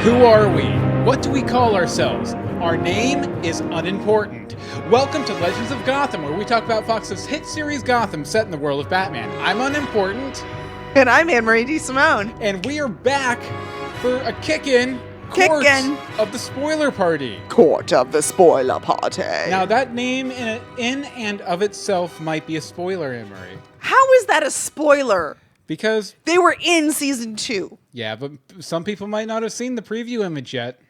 Who are we? What do we call ourselves? Our name is unimportant. Welcome to Legends of Gotham, where we talk about Fox's hit series Gotham set in the world of Batman. I'm unimportant. And I'm Anne-Marie DeSimone. And we are back for a kick-in court of the spoiler party. Court of the spoiler party. Now, that name in and of itself might be a spoiler, Anne-Marie. How is that a spoiler? Because they were in season 2. Yeah, but some people might not have seen the preview image yet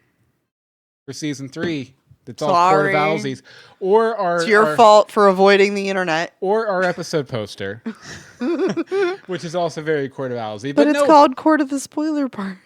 for season 3. It's all Court of Owlsies. Or it's your fault for avoiding the internet. Or our episode poster, which is also very Court of Owlsies. But it's called Court of the Spoiler Party.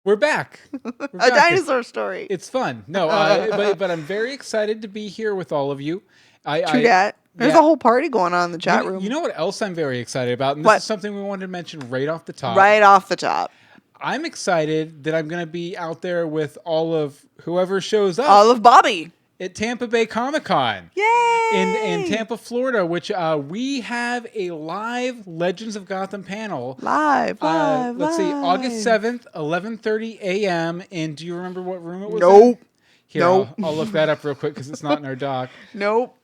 We're back. A dinosaur story. It's fun. No, but I'm very excited to be here with all of you. True that. There's a whole party going on in the chat room. You know what else I'm very excited about? And this is something we wanted to mention right off the top. Right off the top. I'm excited that I'm going to be out there with all of whoever shows up. All of Bobby. At Tampa Bay Comicon. Yay! In Tampa, Florida, which we have a live Legends of Gotham panel. Let's see, August 7th, 11:30 a.m. And do you remember what room it was in? Here, I'll look that up real quick because it's not in our doc. Nope.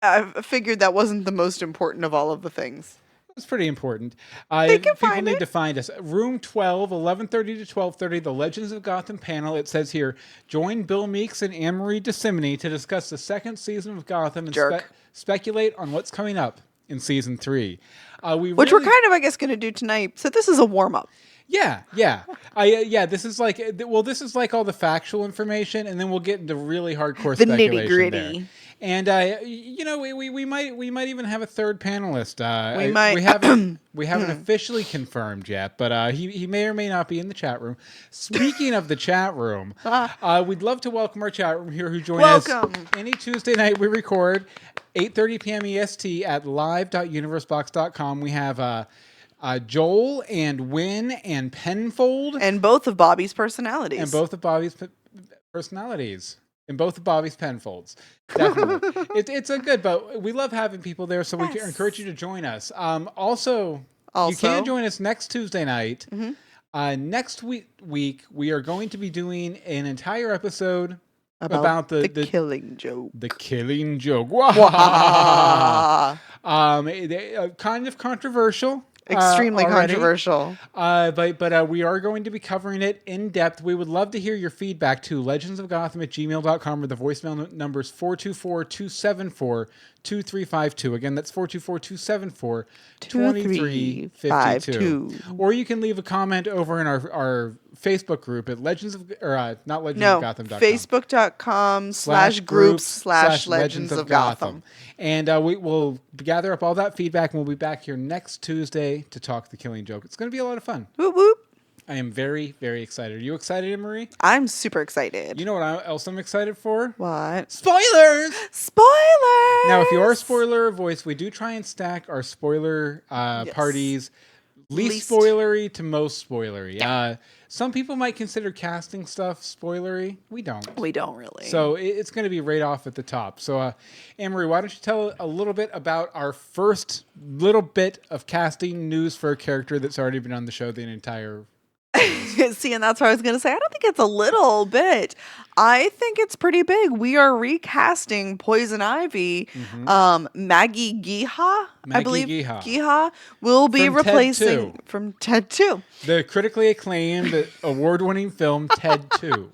I figured that wasn't the most important of all of the things. It's pretty important. People need to find us. Room 12, 11:30 to 12:30, the Legends of Gotham panel. It says here, join Bill Meeks and Anne-Marie DeSimone to discuss the second season of Gotham and speculate on what's coming up in season 3. Which we're kind of, I guess, going to do tonight. So this is a warm-up. Yeah. This is like all the factual information, and then we'll get into really hardcore the speculation nitty-gritty. there. And we might even have a third panelist. We haven't officially confirmed yet, but he may or may not be in the chat room. Speaking of the chat room, we'd love to welcome our chat room here who join us any Tuesday night. We record 8:30 p.m. EST at live.universebox.com. We have Joel and Wynn and Penfold. And both of Bobby's personalities. And both of Bobby's personalities. And both of Bobby's Penfolds. Definitely. It's a good, but we love having people there, so we encourage you to join us. Also, you can join us next Tuesday night. Mm-hmm. Next week, we are going to be doing an entire episode about the killing joke. The killing joke. Kind of controversial. Extremely controversial. But we are going to be covering it in depth. We would love to hear your feedback to legendsofgotham@gmail.com, or the voicemail number is 424-274-2352. Again, that's 424-274-2352. Or you can leave a comment over in our Facebook group at Facebook.com/groups/Legends of Gotham. And we will gather up all that feedback, and we'll be back here next Tuesday to talk The Killing Joke. It's going to be a lot of fun. Whoop, whoop. I am very, very excited. Are you excited, Anne-Marie? I'm super excited. You know what else I'm excited for? What? Spoilers! Spoilers! Now, if you are a spoiler voice, we do try and stack our spoiler parties least spoilery to most spoilery. Yeah. Some people might consider casting stuff spoilery. We don't. We don't really. So it's going to be right off at the top. So, Anne-Marie, why don't you tell a little bit about our first little bit of casting news for a character that's already been on the show the entire See, and that's what I was going to say. I don't think it's a little bit. I think it's pretty big. We are recasting Poison Ivy. Mm-hmm. Maggie Geha, I believe. Geha will be replacing from Ted 2. The critically acclaimed, award-winning film Ted 2.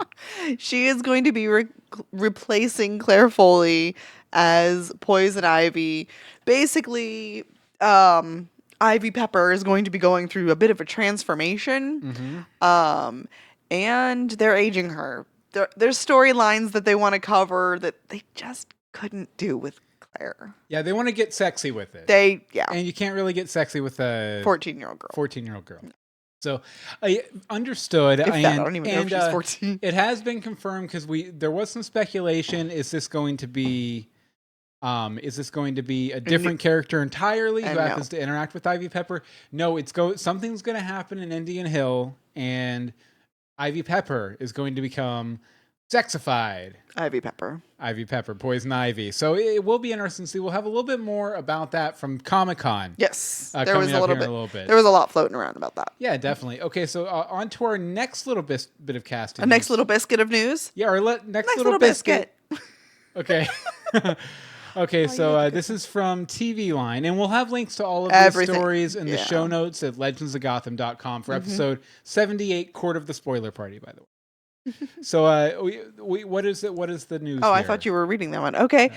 She is going to be replacing Claire Foley as Poison Ivy. Basically, Ivy Pepper is going to be going through a bit of a transformation, and they're aging her. There's storylines that they want to cover that they just couldn't do with Claire. Yeah, they want to get sexy with it. And you can't really get sexy with a 14-year-old girl. 14-year-old girl. So I understood. I don't even know if she's 14. It has been confirmed because there was some speculation. Is this going to be a different character entirely who happens to interact with Ivy Pepper? No, something's going to happen in Indian Hill, and Ivy Pepper is going to become sexified Ivy Pepper. Poison Ivy. So it will be interesting to see. We'll have a little bit more about that from Comicon. Yes, there was a little bit. There was a lot floating around about that. Yeah, definitely. Okay, so on to our next little bit of casting. A next little biscuit of news? Yeah, our next little biscuit. Okay. Okay, so this is from TV Line, and we'll have links to all of these stories in the show notes at legendsofgotham.com for episode 78, Court of the Spoiler Party, by the way. So, what is it? What is the news? Oh, here? I thought you were reading that one. Okay.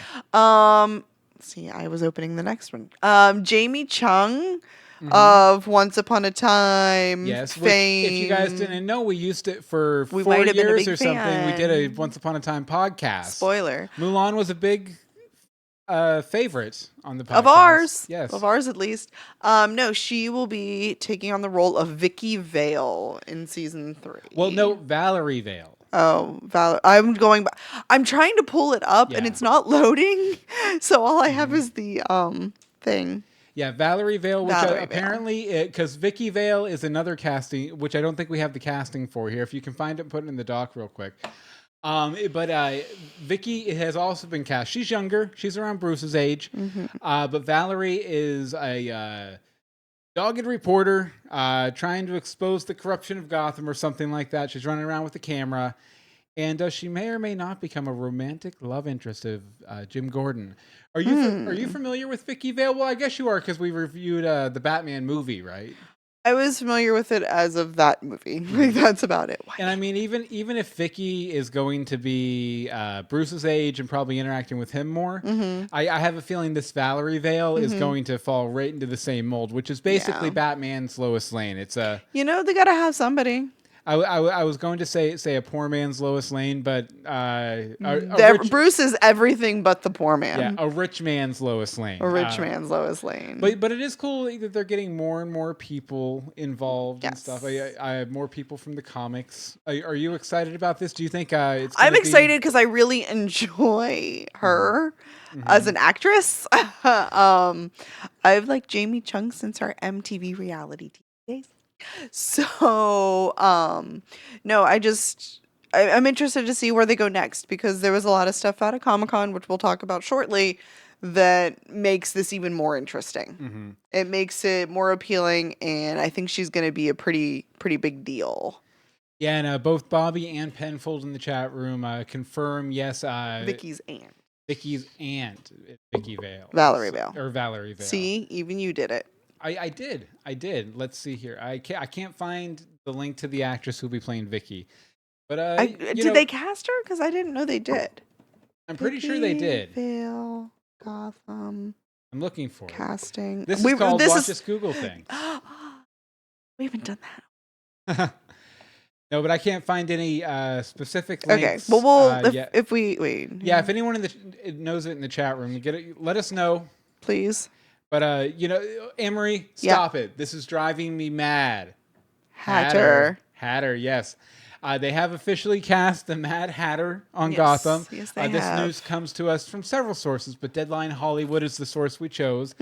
See, I was opening the next one. Jamie Chung of Once Upon a Time. Yes, fame. Which, if you guys didn't know, we used it for 4 years or something. We did a Once Upon a Time podcast. Spoiler. Mulan was a big favorite on the podcast. Of ours. Yes. Of ours, at least. No, she will be taking on the role of Vicky Vale in season 3. Well, no, Valerie Vale. Oh, I'm trying to pull it up and it's not loading. So all I have is the thing. Yeah, Valerie Vale, which apparently, because Vicky Vale is another casting, which I don't think we have the casting for here. If you can find it, put it in the doc real quick. But Vicky has also been cast. She's younger. She's around Bruce's age. But Valerie is a dogged reporter trying to expose the corruption of Gotham or something like that. She's running around with the camera. And she may or may not become a romantic love interest of Jim Gordon. Are you familiar with Vicky Vale? Well, I guess you are because we reviewed the Batman movie, right? I was familiar with it as of that movie. Like, that's about it. And I mean, even if Vicky is going to be Bruce's age and probably interacting with him more, I have a feeling this Valerie Vale is going to fall right into the same mold, which is basically Batman's Lois Lane. It's they gotta have somebody. I was going to say a poor man's Lois Lane, but Bruce is everything but the poor man. Yeah, a rich man's Lois Lane. A rich man's Lois Lane. But it is cool that they're getting more and more people involved and stuff. I have more people from the comics. Are you excited about this? Do you think it's? I'm excited because I really enjoy her as an actress. I've liked Jamie Chung since our MTV reality TV days. So, no, I'm interested to see where they go next because there was a lot of stuff out of Comic-Con, which we'll talk about shortly, that makes this even more interesting. It makes it more appealing, and I think she's going to be a pretty big deal. Yeah, and both Bobby and Penfold in the chat room confirm, yes. Vicky's aunt. Vicky Vale. Valerie Vale. Or Valerie Vale. See, even you did it. I did. Let's see here. I can't find the link to the actress who'll be playing Vicky. But did they cast her? Because I didn't know they did. I'm pretty sure they did. Vale, Gotham. I'm looking for casting. This is called Watch This Google Thing. We haven't done that. No, but I can't find any specific links. Okay, well, if we wait. Yeah, if anyone knows it in the chat room, let us know, please. But Emery, stop it! This is driving me mad. Hatter, yes. They have officially cast the Mad Hatter on Gotham. Yes, they this have. news comes to us from several sources, but Deadline Hollywood is the source we chose.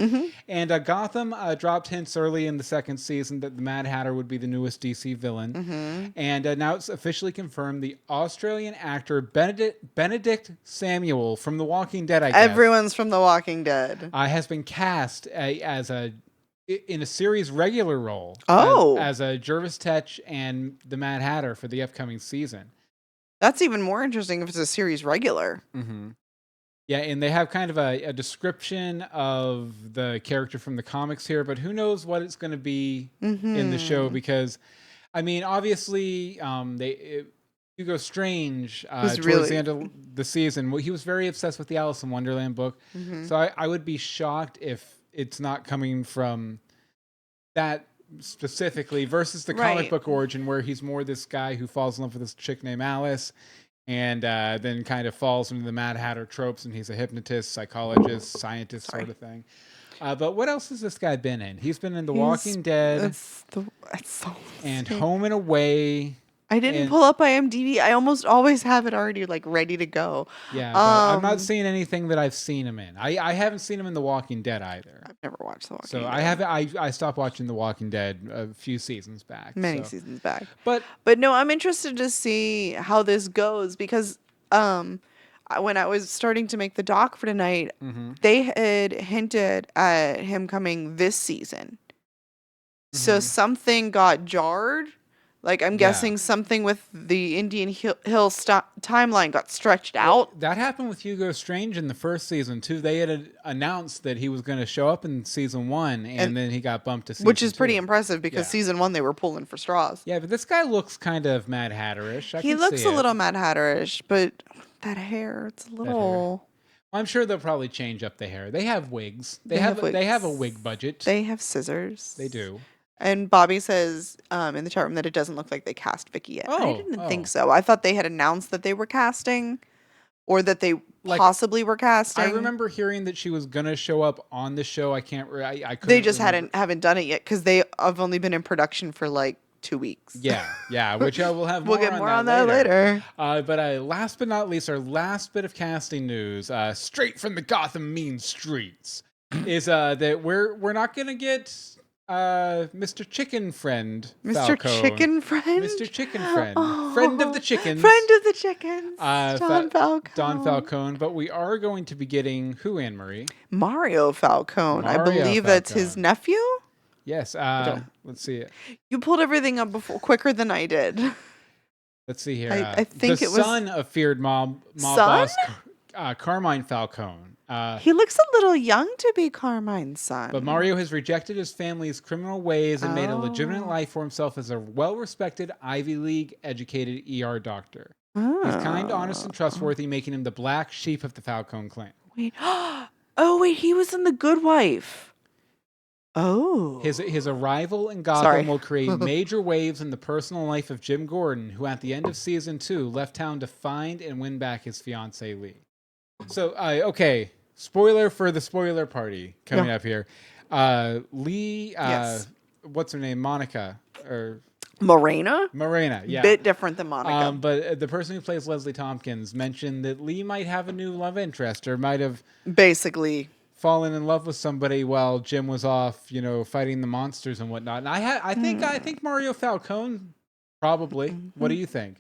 And Gotham dropped hints early in the second season that the Mad Hatter would be the newest DC villain. And now it's officially confirmed the Australian actor Benedict Samuel from The Walking Dead, I guess. Everyone's from The Walking Dead. Has been cast in a series regular role as a Jervis Tetch and the Mad Hatter for the upcoming season. That's even more interesting if it's a series regular. Yeah, and they have kind of a description of the character from the comics here, but who knows what it's going to be in the show because, I mean, obviously, Hugo Strange towards the end of the season, he was very obsessed with the Alice in Wonderland book, so I would be shocked if it's not coming from that specifically versus the comic book origin where he's more this guy who falls in love with this chick named Alice and then kind of falls into the Mad Hatter tropes and he's a hypnotist, psychologist, scientist sort of thing. But what else has this guy been in? He's been in The Walking Dead and Home and Away. I didn't pull up IMDb. I almost always have it already like ready to go. Yeah, but I'm not seeing anything that I've seen him in. I haven't seen him in The Walking Dead either. I've never watched The Walking Dead. So I stopped watching The Walking Dead a few seasons back. Many seasons back. But no, I'm interested to see how this goes because when I was starting to make the doc for tonight, they had hinted at him coming this season. So something got jarred. Like, I'm guessing something with the Indian Hill timeline got stretched out. That happened with Hugo Strange in the first season, too. They had announced that he was going to show up in season 1, and then he got bumped to season 2. Which is pretty impressive, because season 1, they were pulling for straws. Yeah, but this guy looks kind of Mad Hatter-ish. He looks a little Mad Hatter-ish, but that hair, it's a little... Well, I'm sure they'll probably change up the hair. They have wigs. They have a wig budget. They have scissors. They do. And Bobby says in the chat room that it doesn't look like they cast Vicky yet. I didn't think so. I thought they had announced that they were casting, or that they possibly were casting. I remember hearing that she was gonna show up on the show. I can't. I couldn't. They just haven't done it yet because they have only been in production for like 2 weeks. Yeah. Which I will have. We'll get more on that later. But last but not least, our last bit of casting news, straight from the Gotham mean streets, is that we're not gonna get. Mr. Chicken Friend Mr. Falcone. Chicken Friend? Mr. Chicken Friend. Friend of the chickens. Friend of the chickens. Don Falcone. Don Falcone. But we are going to be getting who, Anne-Marie? Mario Falcone. I believe that's his nephew? Yes. Let's see it. You pulled everything up quicker than I did. Let's see here. I think it was... the son of feared mob boss Carmine Falcone. He looks a little young to be Carmine's son. But Mario has rejected his family's criminal ways and made a legitimate life for himself as a well-respected Ivy League-educated ER doctor. He's kind, honest, and trustworthy, making him the black sheep of the Falcone clan. Wait, he was in The Good Wife. Oh. His arrival in Gotham will create major waves in the personal life of Jim Gordon, who at the end of season 2 left town to find and win back his fiancée Lee. So, okay, spoiler for the spoiler party coming up here. Lee, what's her name? Monica or Morena, yeah. Bit different than Monica. But the person who plays Leslie Tompkins mentioned that Lee might have a new love interest, or might have basically fallen in love with somebody while Jim was off, fighting the monsters and whatnot. And I think Mario Falcone probably. What do you think?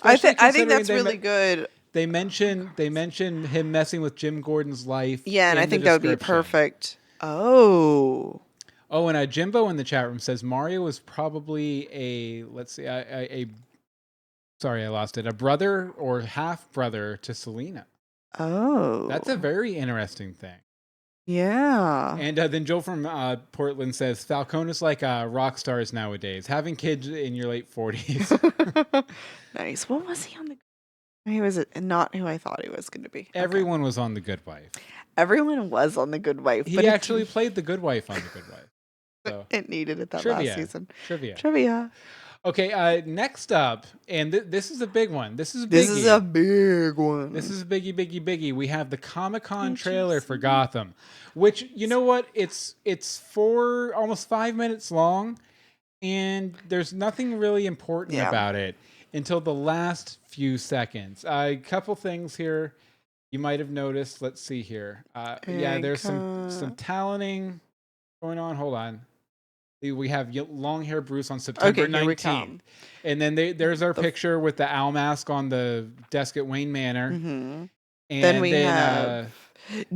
I think that's really good. They mention him messing with Jim Gordon's life. Yeah, and I think that would be perfect. Oh, and Jimbo in the chat room says Mario is probably a brother or half brother to Selena. Oh, that's a very interesting thing. Yeah. And then Joel from Portland says Falcone is like rock stars nowadays, having kids in your late 40s. Nice. What was he on the? He was not who I thought he was going to be. Everyone was on The Good Wife. Everyone was on The Good Wife. He actually played The Good Wife on The Good Wife. So. It needed it last season. Trivia. Okay, next up, and this is a big one. This is a biggie. This is a big one. This is a biggie. We have the Comicon trailer for Gotham, which, you know what? It's almost 5 minutes long, and there's nothing really important about it until the last few seconds. A couple things here you might have noticed. Let's see here. There's some talenting going on. Hold on. We have long hair Bruce on September 19th. And then there's our picture with the owl mask on the desk at Wayne Manor. Mm-hmm. And then we have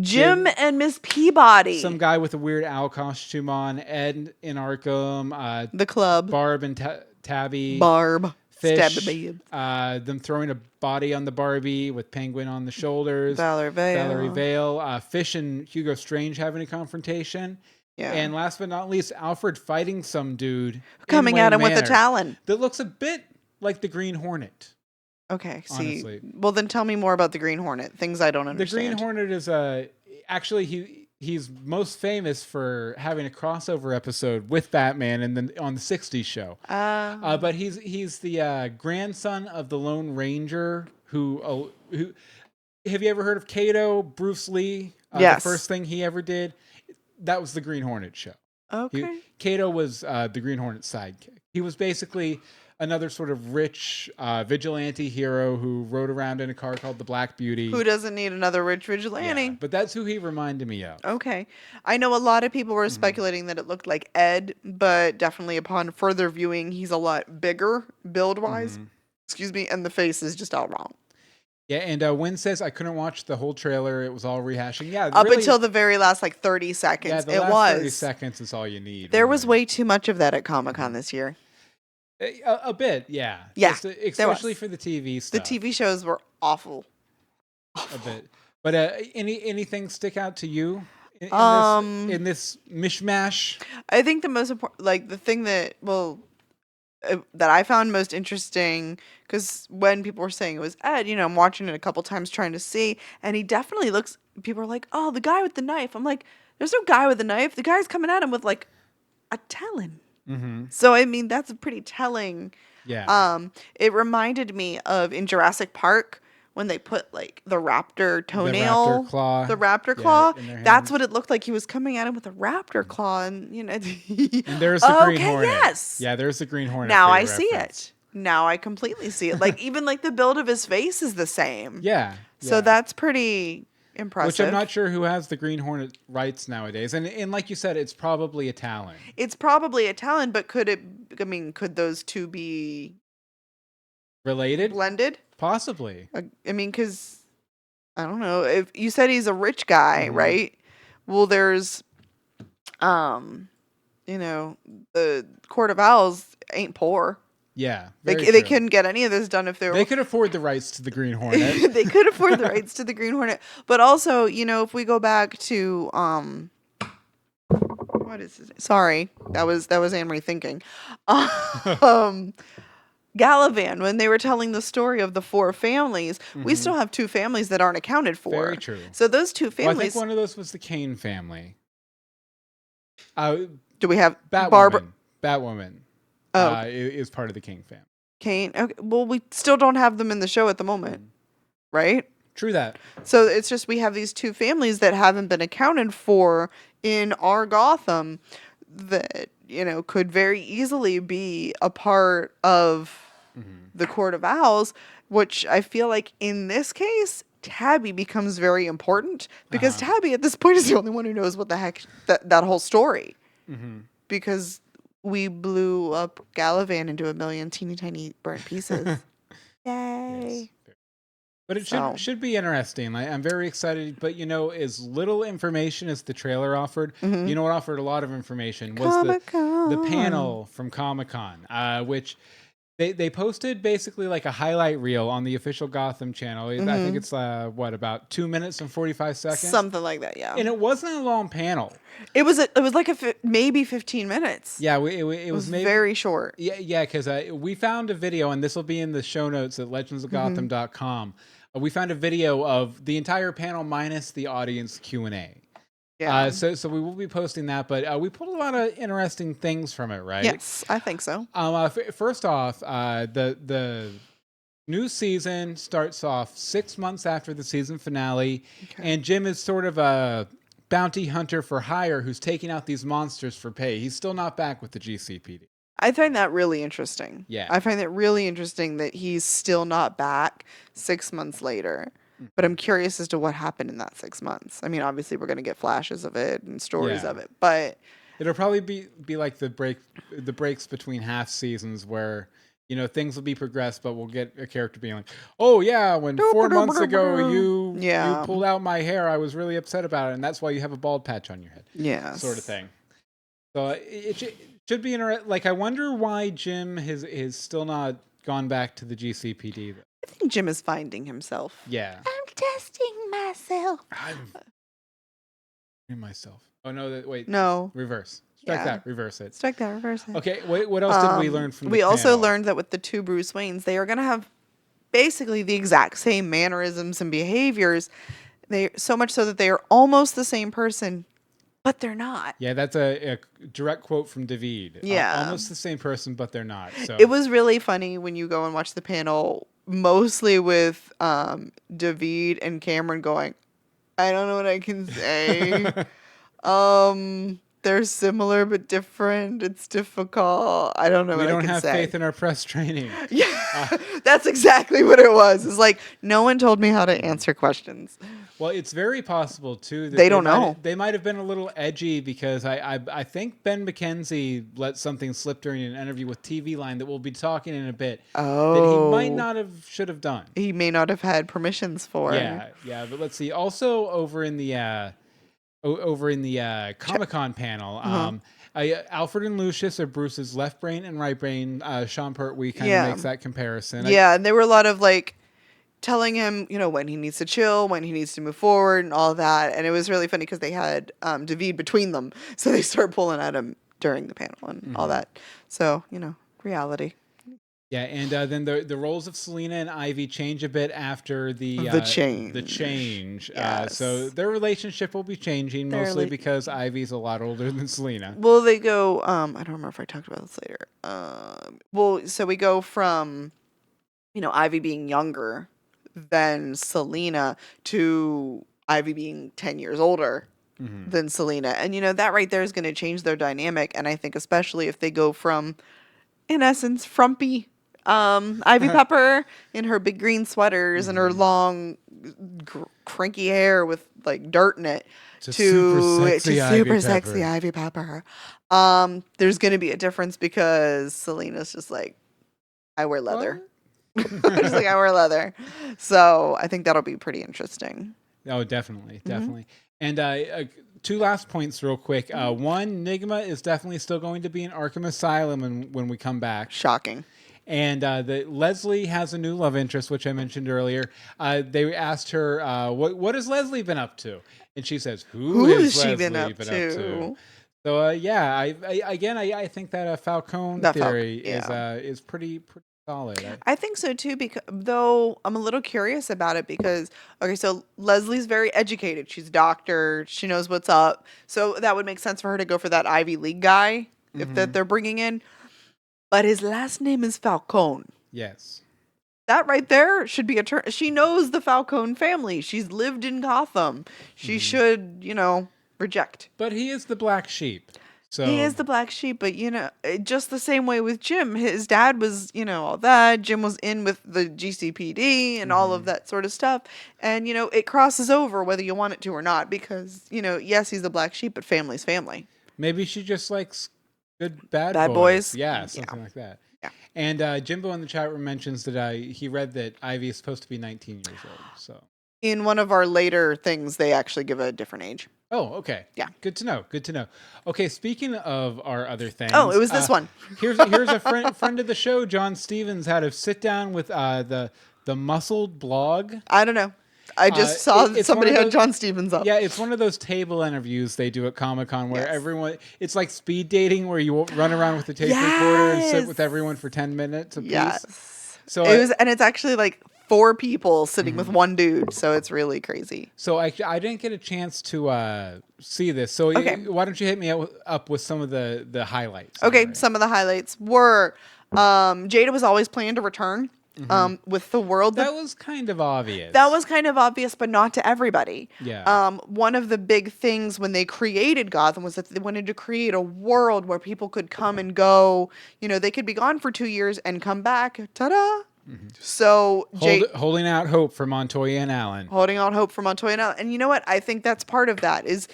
Jim and Miss Peabody. Some guy with a weird owl costume on. Ed in Arkham. The club. Barb and Tabby. Barb. Fish. Them throwing a body on the Barbie with Penguin on the shoulders. Valerie Vale. Fish and Hugo Strange having a confrontation. Yeah. And last but not least, Alfred fighting some dude coming at him with a talon that looks a bit like the Green Hornet. Okay, honestly. Well, then tell me more about the Green Hornet. Things I don't understand. The Green Hornet is actually he's most famous for having a crossover episode with Batman on the '60s show. But he's the grandson of the Lone Ranger who have you ever heard of Kato, Bruce Lee? Yes. The first thing he ever did. That was the Green Hornet show. Okay. Kato was the Green Hornet's sidekick. He was basically another sort of rich vigilante hero who rode around in a car called the Black Beauty. Who doesn't need another rich vigilante? Yeah, but that's who he reminded me of. Okay. I know a lot of people were speculating that it looked like Ed, but definitely upon further viewing, he's a lot bigger build-wise. Excuse me, and the face is just all wrong. Yeah, and Wynn says I couldn't watch the whole trailer. It was all rehashing. Yeah, up until the very last 30 seconds. Yeah, the last 30 seconds is all you need. There was way too much of that at Comic-Con this year. A bit, yeah. Yeah, especially for the TV stuff. The TV shows were awful. A bit. But anything stick out to you in this mishmash? I think the most important, the thing that that I found most interesting, because when people were saying it was Ed, I'm watching it a couple times trying to see, and he definitely looks. People are like, "Oh, the guy with the knife." I'm like, "There's no guy with a knife. The guy's coming at him with a talon." So I mean, that's pretty telling. Yeah. It reminded me of in Jurassic Park when they put the raptor toenail, the raptor claw. That's what it looked like. He was coming at him with a raptor claw, and and there's the Green Hornet. Yes. Yeah, there's the Green Hornet. Now I see it. Now I completely see it. Even the build of his face is the same. Yeah. So that's pretty impressive. Which I'm not sure who has the Green Hornet rights nowadays. And like you said, it's probably a talent. It's probably a talent, but could those two be related? Blended? Possibly. I mean, because, I don't know. If you said he's a rich guy, right? Well, there's, the Court of Owls ain't poor. Yeah, they couldn't get any of this done if they were. They could afford the rights to the Green Hornet. They could afford the rights to the Green Hornet, but also, if we go back to what is his name? Sorry, that was Anne-Marie thinking. Galavan, when they were telling the story of the 4 families, we still have 2 families that aren't accounted for. Very true. So those 2 families. Well, I think one of those was the Kane family. Do we have Batwoman? Oh, is part of the King family. Kane. Okay. Well, we still don't have them in the show at the moment, right? True that. So it's just we have these 2 families that haven't been accounted for in our Gotham that could very easily be a part of the Court of Owls, which I feel like in this case Tabby becomes very important because Tabby at this point is the only one who knows what the heck that whole story, because we blew up Galavan into a million teeny tiny burnt pieces. Yay. Yes. But it should be interesting. I'm very excited. But, as little information as the trailer offered, what offered a lot of information was the panel from Comic-Con, which they posted basically like a highlight reel on the official Gotham channel. I think it's, about 2 minutes and 45 seconds? Something like that, yeah. And it wasn't a long panel. It was like maybe 15 minutes. Yeah, it was maybe very short. Yeah, because we found a video, and this will be in the show notes at legendsofgotham.com. We found a video of the entire panel minus the audience Q&A. Yeah. So we will be posting that, but we pulled a lot of interesting things from it, right? Yes, I think so. First off, the new season starts off 6 months after the season finale, and Jim is sort of a bounty hunter for hire who's taking out these monsters for pay. He's still not back with the GCPD. I find that really interesting. Yeah. I find it really interesting that he's still not back 6 months later. But I'm curious as to what happened in that 6 months. I mean, obviously we're going to get flashes of it and stories of it, but it'll probably be like the breaks between half seasons where things will be progressed, but we'll get a character being like, "Oh yeah, when 4 months ago you pulled out my hair, I was really upset about it, and that's why you have a bald patch on your head." Yeah, sort of thing. So it should be interesting. I wonder why Jim has still not gone back to the GCPD. I think Jim is finding himself. Yeah. I'm testing myself. I'm myself. Oh no! Wait. No. Reverse. Strike that. Reverse it. Strike that. Reverse it. Okay. Wait. What else did we learn from? We also learned that with the 2 Bruce Waynes, they are going to have basically the exact same mannerisms and behaviors. They so much so that they are almost the same person, but they're not. Yeah, that's a direct quote from David. Yeah. Almost the same person, but they're not. So it was really funny when you go and watch the panel, mostly with David and Cameron going, I don't know what I can say. they're similar but different. It's difficult. I don't know. We what don't I can have say. faith in our press training. Yeah, that's exactly what it was. It's like no one told me how to answer questions. Well, it's very possible too that They don't know. They might have been a little edgy because I think Ben McKenzie let something slip during an interview with TV Line that we'll be talking in a bit. Oh, that he might not have should have done. He may not have had permissions for. Yeah. But let's see. Also, over in the Comicon panel, Alfred and Lucius are Bruce's left brain and right brain. Sean Pertwee kind of makes that comparison. Yeah, and there were a lot of like telling him, when he needs to chill, when he needs to move forward, and all that. And it was really funny because they had David between them, so they started pulling at him during the panel and all that. So reality. Yeah, and then the roles of Selena and Ivy change a bit after the change. Yes. So their relationship will be changing mostly because Ivy's a lot older than Selena. Well, they go. I don't remember if I talked about this later. So we go from, Ivy being younger than Selena to Ivy being 10 years older than Selena, and that right there is going to change their dynamic. And I think especially if they go from, in essence, frumpy Ivy Pepper in her big green sweaters and her long, cranky hair with like dirt in it to super sexy Ivy Pepper. There's going to be a difference because Selena's just like, I wear leather. Just like, I wear leather. So I think that'll be pretty interesting. Oh, definitely. And two last points real quick. One, Nigma is definitely still going to be in Arkham Asylum when we come back. Shocking. And Leslie has a new love interest, which I mentioned earlier. They asked her, what has Leslie been up to? And she says, who has she been up to? So, I think that Falcone theory is pretty solid. I think so too, because though I'm a little curious about it because, so Leslie's very educated. She's a doctor. She knows what's up. So that would make sense for her to go for that Ivy League guy that they're bringing in. But his last name is Falcone. Yes. That right there should be a turn. She knows the Falcone family. She's lived in Gotham. She should, reject. But he is the black sheep. So he is the black sheep, but just the same way with Jim. His dad was, all that. Jim was in with the GCPD and all of that sort of stuff. And, it crosses over whether you want it to or not because, yes, he's the black sheep, but family's family. Maybe she just likes good bad boys. Yeah, something like that. Yeah. And Jimbo in the chat room mentions that he read that Ivy is supposed to be 19 years old. So in one of our later things, they actually give a different age. Oh, okay. Yeah. Good to know. Okay, speaking of our other things. Oh, it was this one. Here's a friend of the show, John Stevens, had a sit down with the Muscled blog. I don't know. I just saw that somebody had John Stevens up. Yeah, it's one of those table interviews they do at Comic-Con where everyone, it's like speed dating where you run around with the tape recorder and sit with everyone for 10 minutes apiece. Yes. So and it's actually like 4 people sitting with one dude, so it's really crazy. So I didn't get a chance to see this. So why don't you hit me up with some of the highlights? Okay, some of the highlights were Jada was always planning to return. With the world. That was kind of obvious. That was kind of obvious, but not to everybody. Yeah. One of the big things when they created Gotham was that they wanted to create a world where people could come and go. They could be gone for 2 years and come back. Ta-da! So holding out hope for Montoya and Allen. Holding out hope for Montoya and Allen. And you know what? I think that's part of that is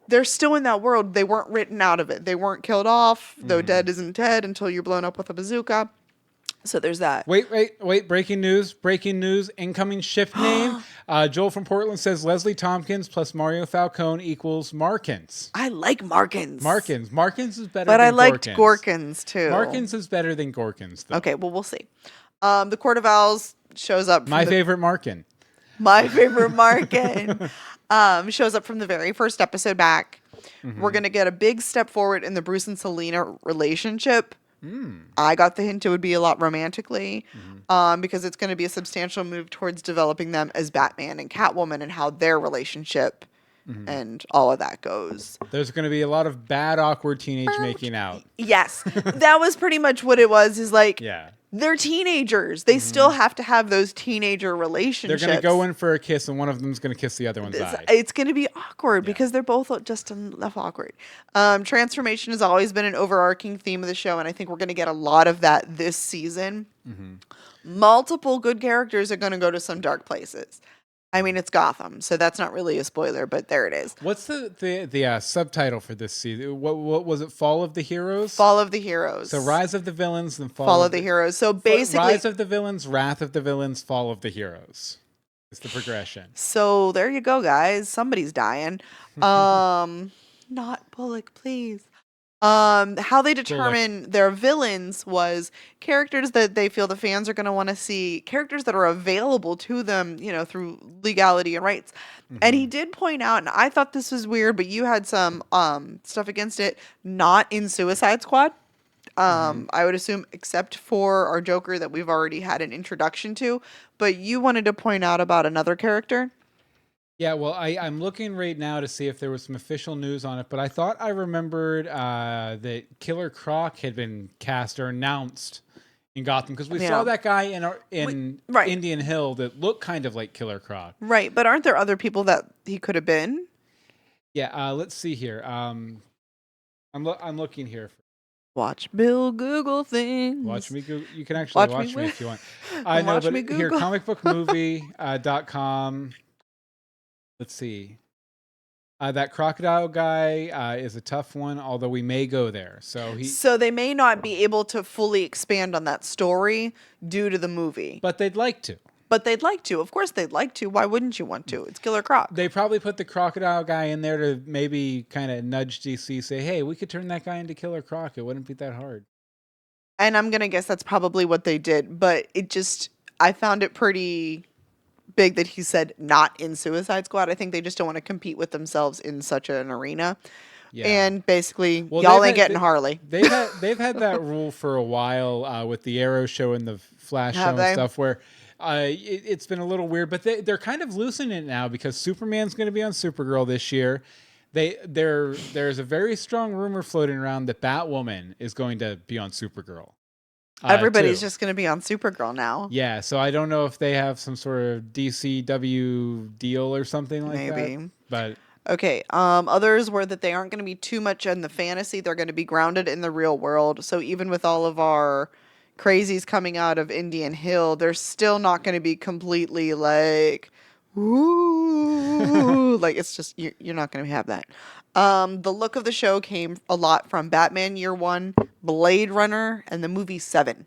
they're still in that world. They weren't written out of it. They weren't killed off, though dead isn't dead until you're blown up with a bazooka. So there's that. Wait. Breaking news. Incoming shift name. Joel from Portland says Leslie Tompkins plus Mario Falcone equals Markins. I like Markins. Markins is better but than I liked Gorkins. Gorkins too. Markins is better than Gorkins, though. Okay, well, we'll see. The Court of Owls shows up. My favorite Markin. Shows up from the very first episode back. We're going to get a big step forward in the Bruce and Selena relationship. I got the hint it would be a lot romantically because it's going to be a substantial move towards developing them as Batman and Catwoman and how their relationship and all of that goes. There's going to be a lot of bad, awkward teenage making out. Yes. That was pretty much what it was. Is like, They're teenagers. They still have to have those teenager relationships. They're going to go in for a kiss, and one of them's going to kiss the other one's eye. It's going to be awkward because they're both just enough awkward. Transformation has always been an overarching theme of the show, and I think we're going to get a lot of that this season. Multiple good characters are going to go to some dark places. I mean, it's Gotham, so that's not really a spoiler, but there it is. What's the subtitle for this season? What was it? Fall of the Heroes? Fall of the Heroes. So Rise of the Villains, then Fall of the Heroes. So basically, Rise of the Villains, Wrath of the Villains, Fall of the Heroes. It's the progression. So there you go, guys. Somebody's dying. Not Bullock, please. How they determine their villains was characters that they feel the fans are going to want to see, characters that are available to them, through legality and rights. And he did point out, and I thought this was weird, but you had some stuff against it, not in Suicide Squad. I would assume, except for our Joker that we've already had an introduction to, but you wanted to point out about another character. Yeah, well, I'm looking right now to see if there was some official news on it, but I thought I remembered that Killer Croc had been cast or announced in Gotham, because we saw that guy in Indian Hill that looked kind of like Killer Croc. Right, but aren't there other people that he could have been? Yeah, let's see here. I'm looking here. Watch Bill Google things. Watch me Google. You can actually watch me if you want. I know, but here, comicbookmovie.com. Let's see. That crocodile guy is a tough one, although we may go there. So they may not be able to fully expand on that story due to the movie. But they'd like to. Of course they'd like to. Why wouldn't you want to? It's Killer Croc. They probably put the crocodile guy in there to maybe kind of nudge DC, say, hey, we could turn that guy into Killer Croc. It wouldn't be that hard. And I'm going to guess that's probably what they did. But I found it pretty big that he said not in Suicide Squad. I think they just don't want to compete with themselves in such an arena. Yeah. And basically, y'all ain't getting Harley. They've had that rule for a while with the Arrow show and the Flash show and stuff where it's been a little weird, but they're kind of loosening it now because Superman's going to be on Supergirl this year. There's a very strong rumor floating around that Batwoman is going to be on Supergirl. Everybody's just going to be on Supergirl now. Yeah, so I don't know if they have some sort of DCW deal or something like that. But okay, others were that they aren't going to be too much in the fantasy. They're going to be grounded in the real world. So even with all of our crazies coming out of Indian Hill, they're still not going to be completely like, ooh, like it's just, you're not going to have that. The look of the show came a lot from Batman Year One, Blade Runner, and the movie Seven.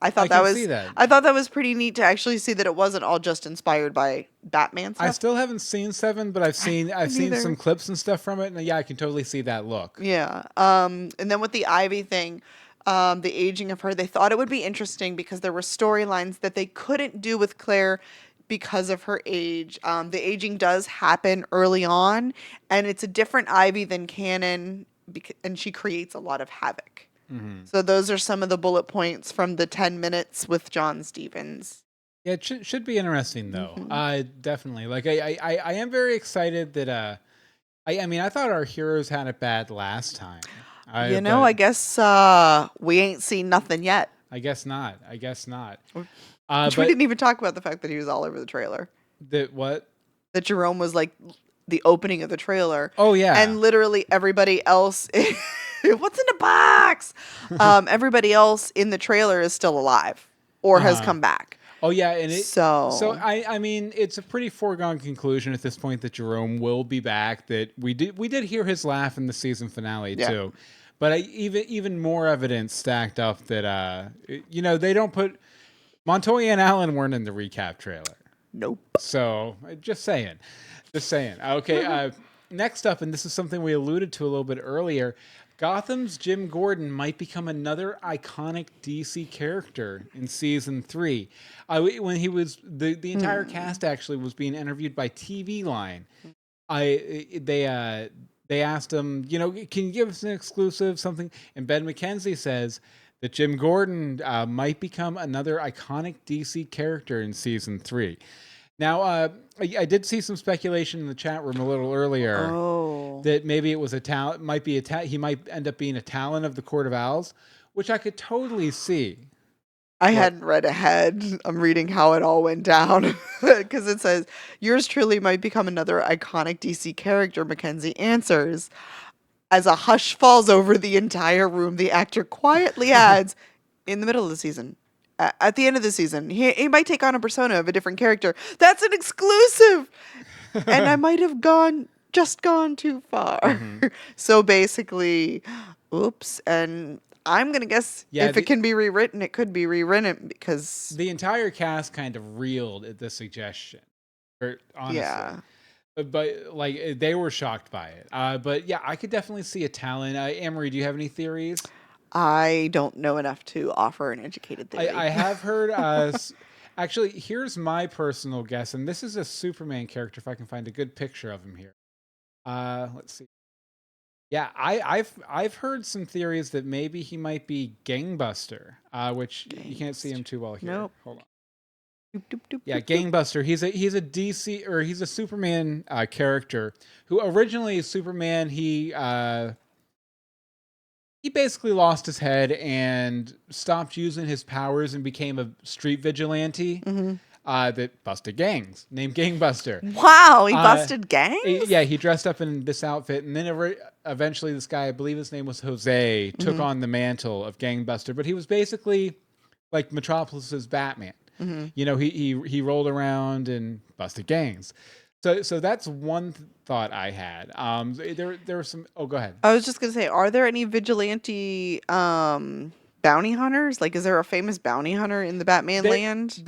I thought that was pretty neat to actually see that it wasn't all just inspired by Batman stuff. I still haven't seen Seven, but I've seen some clips and stuff from it, and yeah, I can totally see that look. Yeah. And then with the Ivy thing, the aging of her, they thought it would be interesting because there were storylines that they couldn't do with Claire because of her age. The aging does happen early on, and it's a different Ivy than canon, and she creates a lot of havoc. Mm-hmm. So those are some of the bullet points from the 10 minutes with John Stevens. Yeah, it should be interesting though. Mm-hmm. Definitely. Like I am very excited that I mean I thought our heroes had it bad last time. I guess we ain't seen nothing yet. I guess not. We didn't even talk about the fact that he was all over the trailer. That what? That Jerome was like the opening of the trailer. Oh yeah. And literally everybody else what's in the box? Everybody else in the trailer is still alive or has come back. Oh yeah, and I mean it's a pretty foregone conclusion at this point that Jerome will be back. That we did hear his laugh in the season finale too, but even more evidence stacked up that they don't put Montoya and Allen weren't in the recap trailer. Nope. So just saying. Okay, next up, and this is something we alluded to a little bit earlier. Gotham's Jim Gordon might become another iconic DC character in season 3. When he was the entire cast actually was being interviewed by TV Line. They asked him, can you give us an exclusive something? And Ben McKenzie says that Jim Gordon might become another iconic DC character in season 3. Now, I did see some speculation in the chat room a little earlier that maybe it was a talent, might be he might end up being a Talon of the Court of Owls, which I could totally see. I hadn't read ahead. I'm reading how it all went down because it says yours truly might become another iconic DC character. Mackenzie answers. As a hush falls over the entire room, the actor quietly adds, in the middle of the season, at the end of the season, he might take on a persona of a different character. That's an exclusive! And I might have gone too far. Mm-hmm. So basically, oops. And I'm going to guess if it can be rewritten, it could be rewritten because... The entire cast kind of reeled at the suggestion, honestly. Yeah. But like they were shocked by it. But yeah, I could definitely see a talent. Amory, do you have any theories? I don't know enough to offer an educated theory. I have heard. Actually, here's my personal guess, and this is a Superman character. If I can find a good picture of him here, let's see. Yeah, I've heard some theories that maybe he might be Gangbuster, which you can't see him too well here. Nope. Hold on. Yeah, Gangbuster. He's a DC or he's a Superman character who originally Superman. He basically lost his head and stopped using his powers and became a street vigilante that busted gangs named Gangbuster. Wow, he busted gangs? Yeah, he dressed up in this outfit, and then eventually this guy, I believe his name was Jose, took on the mantle of Gangbuster. But he was basically like Metropolis's Batman. Mm-hmm. You know, he rolled around and busted gangs. So that's one thought I had. There were some. Oh, go ahead. I was just gonna say, are there any vigilante bounty hunters? Like, is there a famous bounty hunter in the Batman land?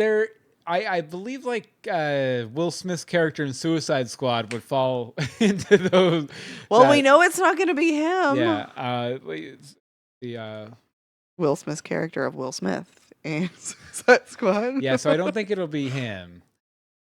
I believe like Will Smith's character in Suicide Squad would fall into those. Well, we know it's not going to be him. Yeah. Will Smith's character of Will Smith. And Suicide Squad. Yeah, so I don't think it'll be him.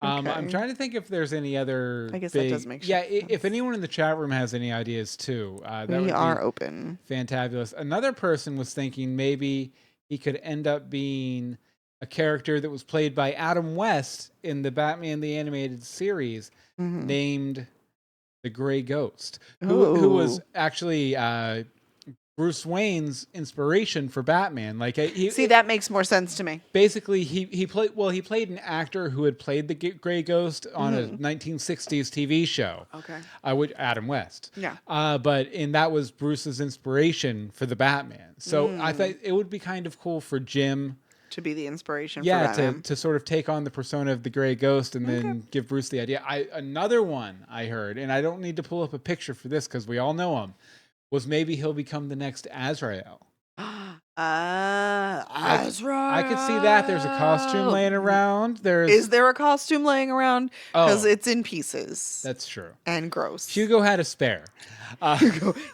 Okay. I'm trying to think if there's any other. I guess that does make sense. Yeah, if anyone in the chat room has any ideas too, we are open. Fantabulous. Another person was thinking maybe he could end up being a character that was played by Adam West in the Batman the Animated Series, named the Gray Ghost, who was actually Bruce Wayne's inspiration for Batman. Like, that makes more sense to me. Basically, he played an actor who had played the Gray Ghost on a 1960s TV show. Okay. With Adam West. Yeah. And that was Bruce's inspiration for the Batman. So I thought it would be kind of cool for Jim to be the inspiration for Batman. to sort of take on the persona of the Gray Ghost and then give Bruce the idea. Another one I heard, and I don't need to pull up a picture for this because we all know him, was maybe he'll become the next Azrael. Azrael. I could see that. There's a costume laying around. Is there a costume laying around? Because it's in pieces. That's true. And gross. Hugo had a spare.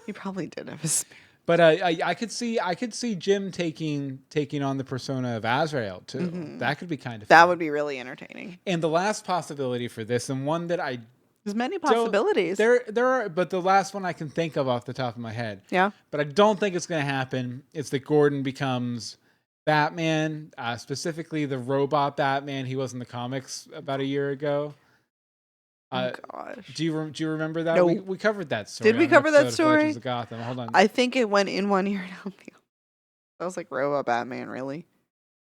He probably did have a spare. But I could see Jim taking on the persona of Azrael too. Mm-hmm. That could be kind of fun. That would be really entertaining. And the last possibility for this, and one that there's many possibilities. There are, but the last one I can think of off the top of my head. Yeah. But I don't think it's going to happen. It's that Gordon becomes Batman, specifically the robot Batman he was in the comics about a year ago. Oh gosh. Do you remember that? No. We covered that story. Did we cover that story? Legends of Gotham. Hold on. I think it went in one ear and out the other. That was like robot Batman, really.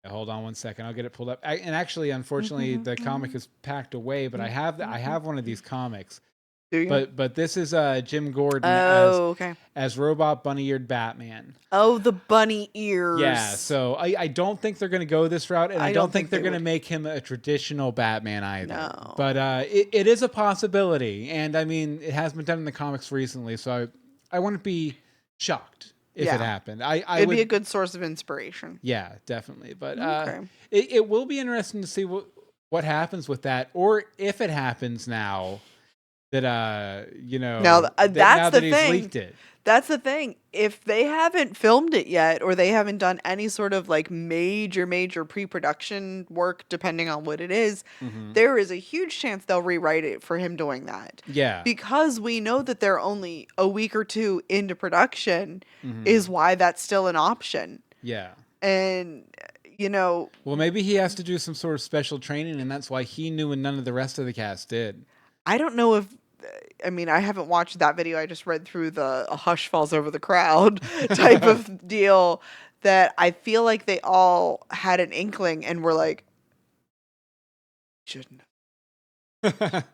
Hold on one second. I'll get it pulled up. And actually, unfortunately, the comic is packed away. But I have one of these comics. Do you? But this is Jim Gordon as robot bunny-eared Batman. Oh, the bunny ears. Yeah. So I don't think they're going to go this route, and I don't think they're going to make him a traditional Batman either. No. But it is a possibility, and I mean, it has been done in the comics recently, so I wouldn't be shocked if it happened. It'd be a good source of inspiration. Yeah, definitely. But it will be interesting to see what happens with that, or if it happens now that that's the he's thing. Leaked it. That's the thing. If they haven't filmed it yet, or they haven't done any sort of like major pre-production work, depending on what it is, there is a huge chance they'll rewrite it for him doing that. Yeah. Because we know that they're only a week or two into production is why that's still an option. Yeah. And, well, maybe he has to do some sort of special training, and that's why he knew and none of the rest of the cast did. I don't know if... I mean, I haven't watched that video. I just read through the "a hush falls over the crowd" type of deal. that I feel like they all had an inkling and were like, shouldn't have.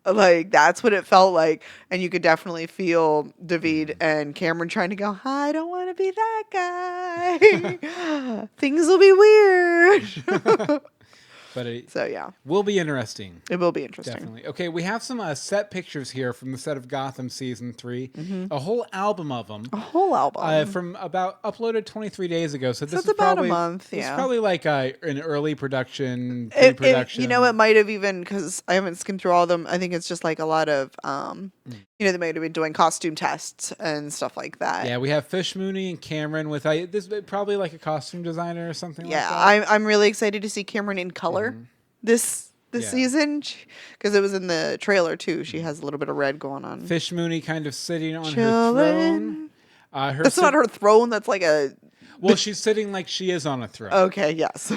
Like, that's what it felt like. And you could definitely feel David and Cameron trying to go, I don't want to be that guy. Things will be weird. But it so, yeah. will be interesting. It will be interesting. Definitely. Okay, we have some set pictures here from the set of Gotham Season 3. A whole album of them. A whole album. From uploaded 23 days ago. So this it's is about probably, a month, yeah. It's probably like an early production, pre-production. It might have even, because I haven't skimmed through all of them, I think it's just like a lot of, they might have been doing costume tests and stuff like that. Yeah, we have Fish Mooney and Cameron with, this is probably like a costume designer or something like that. Yeah, I'm really excited to see Cameron in color this season, because it was in the trailer too. She has a little bit of red going on. Fish Mooney kind of sitting on her throne. That's not her throne. That's like a... Well, she's sitting like she is on a throne. Okay, yes.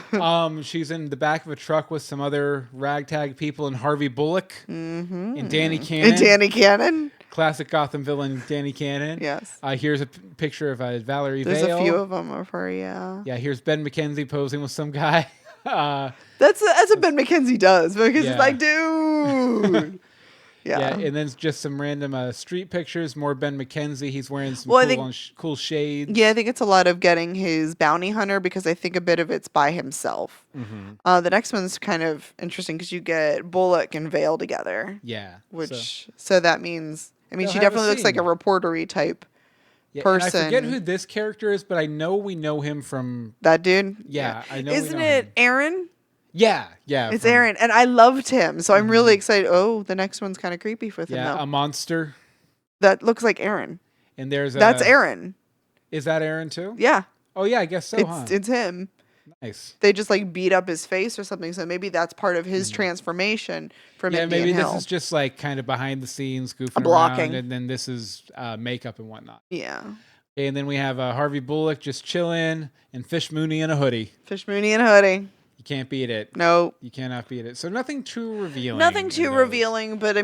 She's in the back of a truck with some other ragtag people and Harvey Bullock and Danny Cannon. Classic Gotham villain Danny Cannon. Yes. Here's a picture of Valerie There's Vale. A few of them of her, yeah. Yeah, here's Ben McKenzie posing with some guy. That's what Ben McKenzie does, because he's like, dude. Yeah, and then just some random street pictures. More Ben McKenzie. He's wearing some cool shades. Yeah, I think it's a lot of getting his bounty hunter, because I think a bit of it's by himself. The next one's kind of interesting because you get Bullock and Vale together. Yeah. So that means, she definitely looks like a reportery type person. I forget who this character is, but I know we know him from... That dude? Yeah. I know. Isn't it him. Aaron? Yeah. It's Aaron, and I loved him, so I'm really excited. Oh, the next one's kind of creepy with him, though. A monster. That looks like Aaron. And that's Aaron. Is that Aaron too? Yeah. Oh yeah, I guess so. It's him. Nice. They just like beat up his face or something, so maybe that's part of his transformation from it being maybe Hill. This is just like kind of behind the scenes goofing around, and then this is makeup and whatnot. Yeah. Okay, and then we have Harvey Bullock just chilling, and Fish Mooney in a hoodie. You can't beat it. No. You cannot beat it. So nothing too revealing. But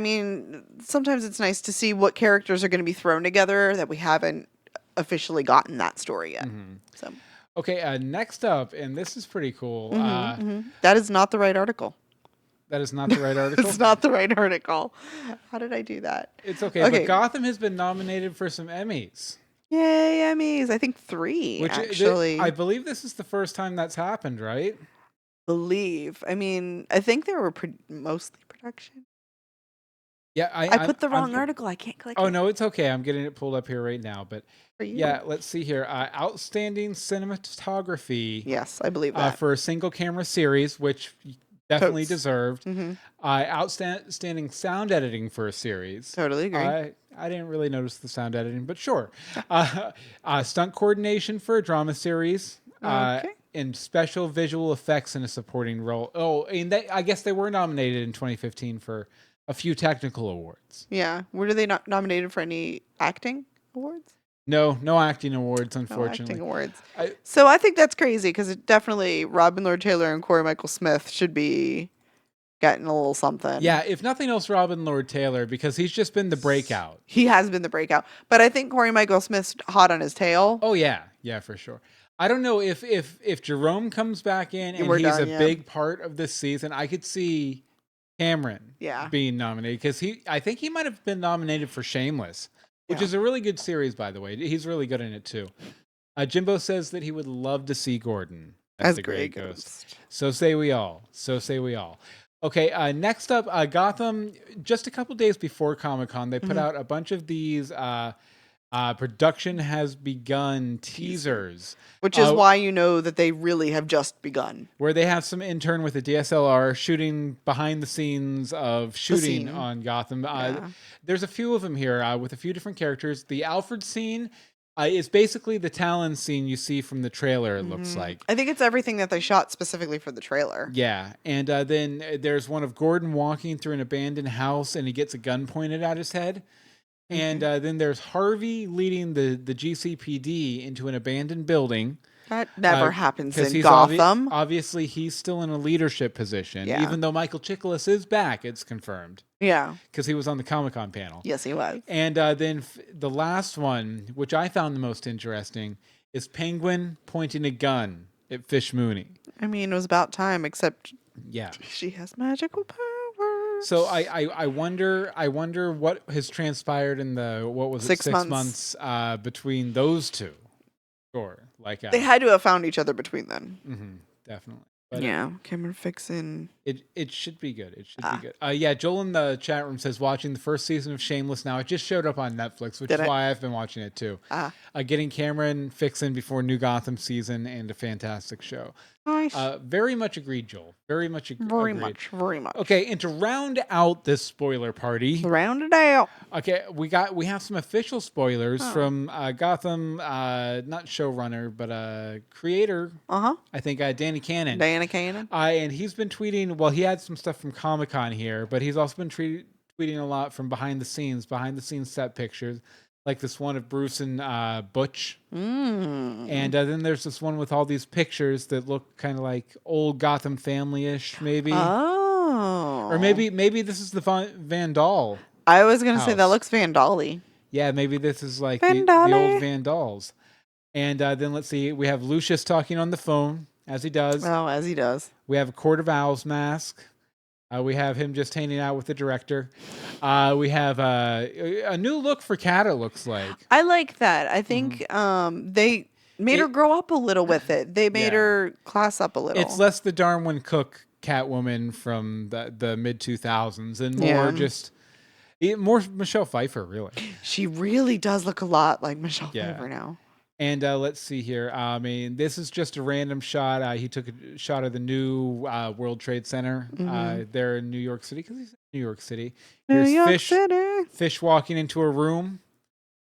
sometimes it's nice to see what characters are going to be thrown together that we haven't officially gotten that story yet. So. Okay, next up, and this is pretty cool. That is not the right article. That is not the right article? It's not the right article. How did I do that? It's okay, but Gotham has been nominated for some Emmys. Yay, Emmys. I think 3, actually. I believe this is the first time that's happened, right? I think they were mostly production. Yeah, I put the wrong article. I can't click it. Oh, no, it's okay. I'm getting it pulled up here right now. But yeah, let's see here. Outstanding cinematography. Yes, I believe that. For a single camera series, which definitely deserved. Outstanding sound editing for a series. Totally agree. I didn't really notice the sound editing, but sure. Stunt coordination for a drama series. Okay. And special visual effects in a supporting role. Oh, and I guess they were nominated in 2015 for a few technical awards. Yeah. Were they not nominated for any acting awards? No acting awards, unfortunately. No acting awards. So I think that's crazy, because definitely Robin Lord Taylor and Corey Michael Smith should be getting a little something. Yeah, if nothing else, Robin Lord Taylor, because he's just been the breakout. He has been the breakout. But I think Corey Michael Smith's hot on his tail. Oh, yeah. Yeah, for sure. I don't know if Jerome comes back in and he's a big part of this season. I could see Cameron being nominated, because I think he might have been nominated for Shameless, which is a really good series, by the way. He's really good in it too. Jimbo says that he would love to see Gordon as the Grey Ghost. So say we all. Okay, next up, Gotham. Just a couple days before Comic-Con, they put out a bunch of these production has begun teasers. Which is why you know that they really have just begun. Where they have some intern with a DSLR shooting behind the scenes of shooting on Gotham. There's a few of them here with a few different characters. The Alfred scene is basically the Talon scene you see from the trailer, it looks like. I think it's everything that they shot specifically for the trailer. Yeah, and then there's one of Gordon walking through an abandoned house, and he gets a gun pointed at his head. And then there's Harvey leading the GCPD into an abandoned building. That never happens in Gotham. Obviously, he's still in a leadership position. Yeah. Even though Michael Chiklis is back, it's confirmed. Yeah. Because he was on the Comic-Con panel. Yes, he was. And then the last one, which I found the most interesting, is Penguin pointing a gun at Fish Mooney. I mean, it was about time, except yeah, she has magical powers. So I wonder what has transpired in the, what was it, 6 months between those two. Sure. Like they had to have found each other between then. Mm-hmm, definitely. But yeah, Cameron Fixin. It should be good. It should be good. Yeah, Joel in the chat room says watching the first season of Shameless now. It just showed up on Netflix, which is why I've been watching it too. Getting Cameron Fixin before new Gotham season, and a fantastic show. Nice. Very much agreed, Joel. Very much agreed. Very much. Okay, and to round out this spoiler party, round it out. Okay, we have some official spoilers from Gotham, not showrunner, but creator. I think Danny Cannon. And he's been tweeting. Well, he had some stuff from Comicon here, but he's also been tweeting a lot from behind the scenes set pictures. Like this one of Bruce and Butch. And then there's this one with all these pictures that look kind of like old Gotham family-ish, maybe. Oh. Or maybe this is the Vandal. I was going to say that looks Vandal-y. Yeah, maybe this is like the old Vandals. And then let's see, we have Lucius talking on the phone, as he does. Oh, as he does. We have a Court of Owls mask. We have him just hanging out with the director. We have a new look for Kat, it looks like. I like that. I think they made her grow up a little with it. They made her class up a little. It's less the Darwin Cook Catwoman from the mid-2000s and more just... more Michelle Pfeiffer, really. She really does look a lot like Michelle Pfeiffer now. And let's see here. I mean, this is just a random shot. He took a shot of the new World Trade Center there in New York City, because he's in New York City. Here's Fish walking into a room.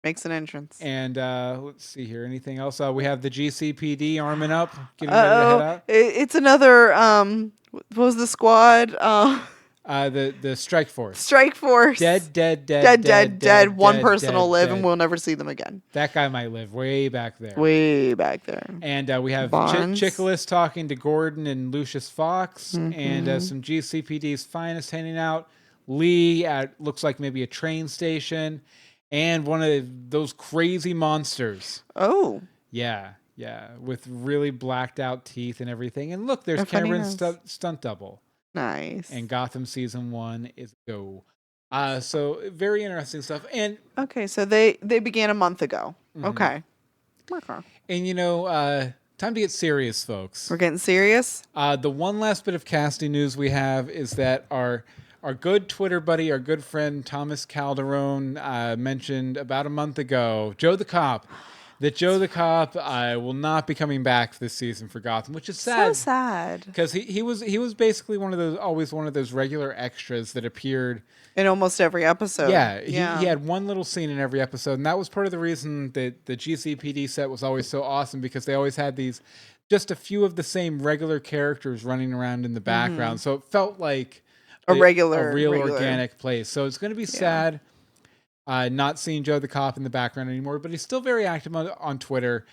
Makes an entrance. And let's see here. Anything else? We have the GCPD arming up, getting ready to head out. It's another, what was the squad? The Strike Force. Strike Force. Dead. One person will live, and we'll never see them again. That guy might live way back there. And we have Chiklis talking to Gordon and Lucius Fox, and some GCPD's finest hanging out. Lee at looks like maybe a train station, and one of those crazy monsters. Oh. Yeah, with really blacked out teeth and everything. And look, there's Cameron's stunt double. Nice. And Gotham season 1 is go. So very interesting stuff. And okay, so they began a month ago. Okay. And time to get serious, folks. We're getting serious. The one last bit of casting news we have is that our good Twitter buddy, our good friend Thomas Calderon mentioned about a month ago, Joe the Cop. That Joe the Cop will not be coming back this season for Gotham, which is sad. So sad. Because he was basically always one of those regular extras that appeared in almost every episode. Yeah, he had one little scene in every episode, and that was part of the reason that the GCPD set was always so awesome, because they always had just a few of the same regular characters running around in the background. So it felt like a real organic place. So it's going to be sad. Not seeing Joe the Cop in the background anymore, but he's still very active on Twitter.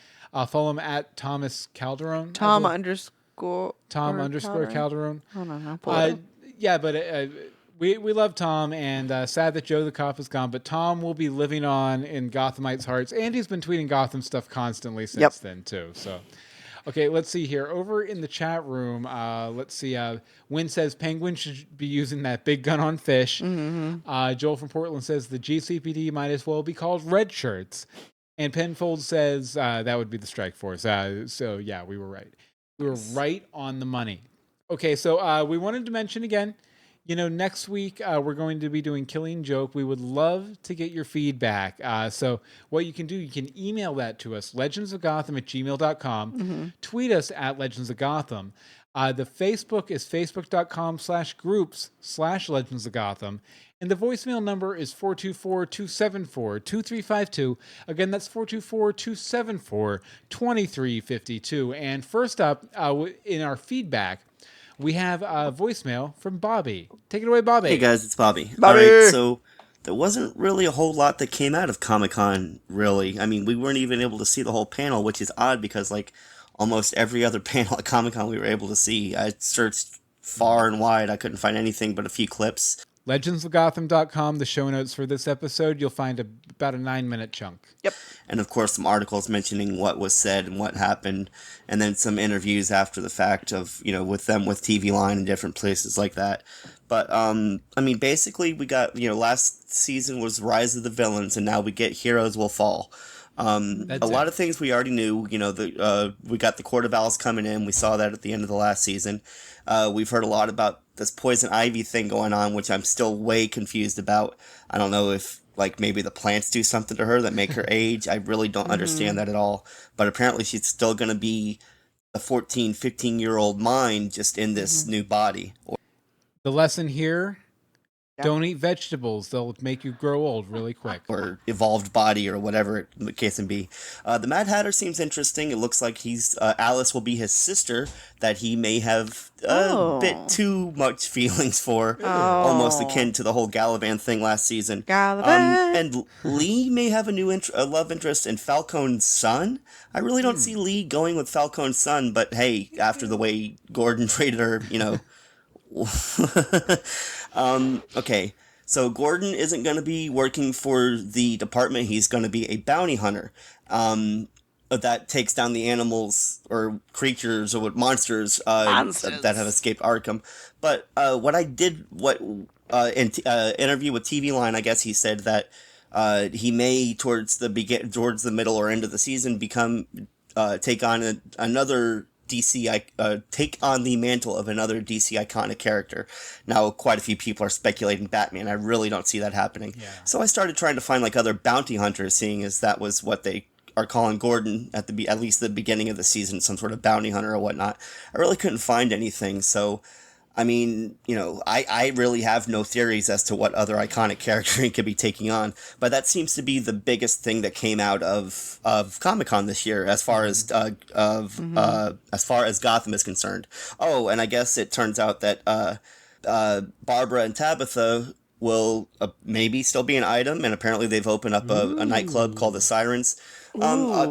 Follow him at Thomas Calderon. Tom _Calderon. I don't know. Yeah, but we love Tom, and sad that Joe the Cop is gone. But Tom will be living on in Gothamites' hearts, and he's been tweeting Gotham stuff constantly since then too. So. Okay, let's see here. Over in the chat room, let's see. Wynn says Penguin should be using that big gun on Fish. Joel from Portland says the GCPD might as well be called Red Shirts. And Penfold says that would be the Strike Force. So, yeah, we were right. We were right on the money. Okay, so we wanted to mention again, next week we're going to be doing Killing Joke. We would love to get your feedback. So what you can do, you can email that to us, legendsofgotham@gmail.com. Tweet us at Legends of Gotham. The Facebook is facebook.com/groups/Legends of Gotham. And the voicemail number is 424-274-2352. Again, that's 424-274-2352. And first up, in our feedback, we have a voicemail from Bobby. Take it away, Bobby. Hey guys, it's Bobby. All right, so there wasn't really a whole lot that came out of Comic-Con, really. I mean, we weren't even able to see the whole panel, which is odd because, like, almost every other panel at Comic-Con we were able to see. I searched far and wide. I couldn't find anything but a few clips. legendsofgotham.com, the show notes for this episode, you'll find about a 9-minute chunk. Yep. And of course, some articles mentioning what was said and what happened, and then some interviews after the fact of, with them with TV Line and different places like that. But, basically we got, last season was Rise of the Villains, and now we get Heroes Will Fall. A lot of things we already knew, we got the Court of Owls coming in. We saw that at the end of the last season. We've heard a lot about this poison ivy thing going on, which I'm still way confused about. I don't know if, maybe the plants do something to her that make her age. I really don't understand that at all. But apparently she's still going to be a 14, 15-year-old mind just in this new body. The lesson here... Don't eat vegetables. They'll make you grow old really quick. Or evolved body or whatever the case may be. The Mad Hatter seems interesting. It looks like Alice will be his sister that he may have a bit too much feelings for. Almost akin to the whole Galavan thing last season. And Lee may have a new love interest in Falcone's son. I really don't see Lee going with Falcone's son, but hey, after the way Gordon treated her, okay, so Gordon isn't going to be working for the department. He's going to be a bounty hunter that takes down the animals or creatures or monsters that have escaped Arkham. But in interview with TV Line, I guess he said that he may towards the middle or end of the season take on another DC, take on the mantle of another DC iconic character. Now, quite a few people are speculating Batman. I really don't see that happening. Yeah. So I started trying to find other bounty hunters, seeing as that was what they are calling Gordon at least the beginning of the season, some sort of bounty hunter or whatnot. I really couldn't find anything. So, I really have no theories as to what other iconic character he could be taking on, but that seems to be the biggest thing that came out of Comic-Con this year, as far as Gotham is concerned. Oh, and I guess it turns out that Barbara and Tabitha will maybe still be an item, and apparently they've opened up a nightclub called the Sirens. I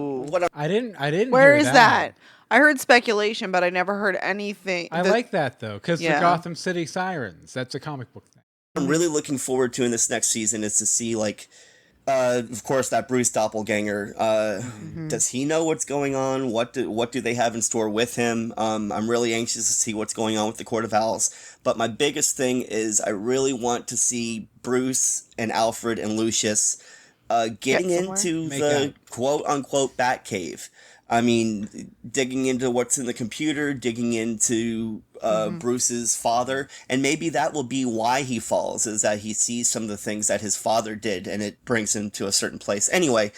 didn't. Where hear is that? I heard speculation, but I never heard anything. I like that, though, because the Gotham City Sirens, that's a comic book thing. I'm really looking forward to in this next season is to see, of course, that Bruce doppelganger. Does he know what's going on? What do they have in store with him? I'm really anxious to see what's going on with the Court of Owls. But my biggest thing is I really want to see Bruce and Alfred and Lucius getting into the quote-unquote Batcave. I mean, digging into what's in the computer, digging into Bruce's father, and maybe that will be why he falls, is that he sees some of the things that his father did, and it brings him to a certain place. Anyway,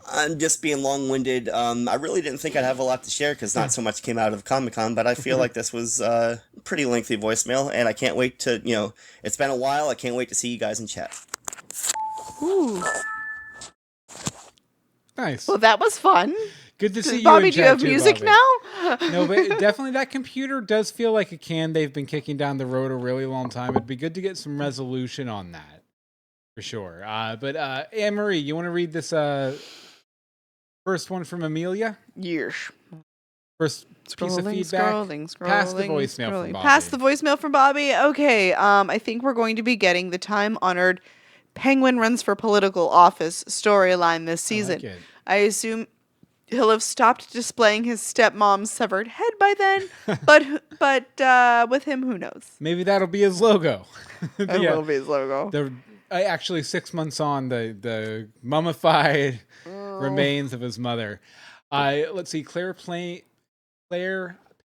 I'm just being long-winded. I really didn't think I'd have a lot to share, because not so much came out of Comic-Con, but I feel like this was a pretty lengthy voicemail, and I can't wait to, it's been a while, I can't wait to see you guys in chat. Ooh. Nice. Well, that was fun. Good to see you. Bobby, do you have music now? No, but definitely that computer does feel like a can they've been kicking down the road a really long time. It'd be good to get some resolution on that, for sure. But Anne-Marie, you want to read this first one from Amelia? Yes. First piece of feedback. Pass the voicemail from Bobby. Pass the voicemail from Bobby. Okay. I think we're going to be getting the time-honored Penguin runs for political office storyline this season. I assume he'll have stopped displaying his stepmom's severed head by then, but with him, who knows? Maybe that'll be his logo. It will be his logo. Actually, 6 months on, the mummified remains of his mother. Let's see. Claire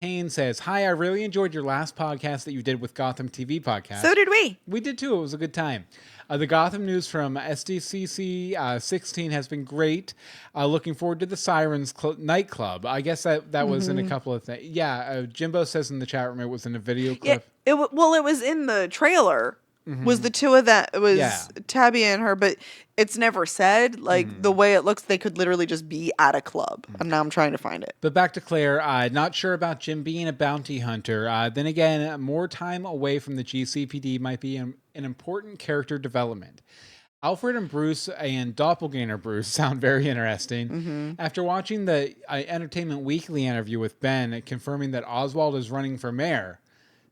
Payne says, "Hi, I really enjoyed your last podcast that you did with Gotham TV podcast. So did we. We did too. It was a good time. The Gotham news from SDCC 16 has been great. Looking forward to the Sirens nightclub. I guess that was in a couple of things. Yeah, Jimbo says in the chat room it was in a video clip. Yeah, it was in the trailer. Was the two of that? It was Tabby and her, but it's never said. The way it looks, they could literally just be at a club. And now I'm trying to find it. But back to Claire. Not sure about Jim being a bounty hunter. Then again, more time away from the GCPD might be an important character development. Alfred and Bruce and Doppelganger Bruce sound very interesting. After watching the Entertainment Weekly interview with Ben confirming that Oswald is running for mayor,